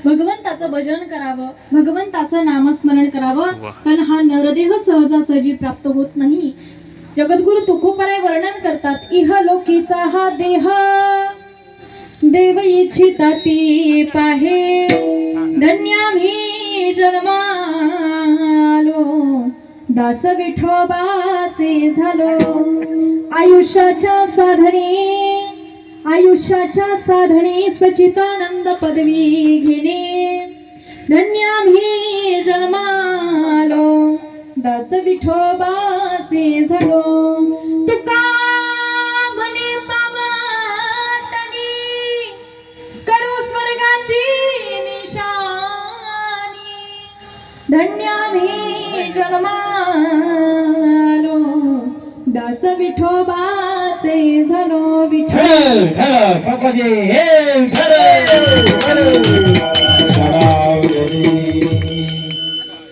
भगवंताचं भजन करावं, भगवंताचं नामस्मरण करावं, कारण हा नरदेह सहजासहजी प्राप्त होत नाही. जगद्गुरु तुकोबराय वर्णन करतात, इह लोकीचा हा देह देव इच्छिता ती पाहे, धन्यामी जन्मालो दास विठोबाचे झालो. आयुष्याच्या साधने सचितानंद पदवी घेणे, धन्यामी जन्मालो दास विठोबाचे झालो. तुका म्हणे पावतनी करू स्वर्गाची निशानी, धन्यामी जन्मालो दास विठोबाचे झालो. विठ्ठल ठळ ठळ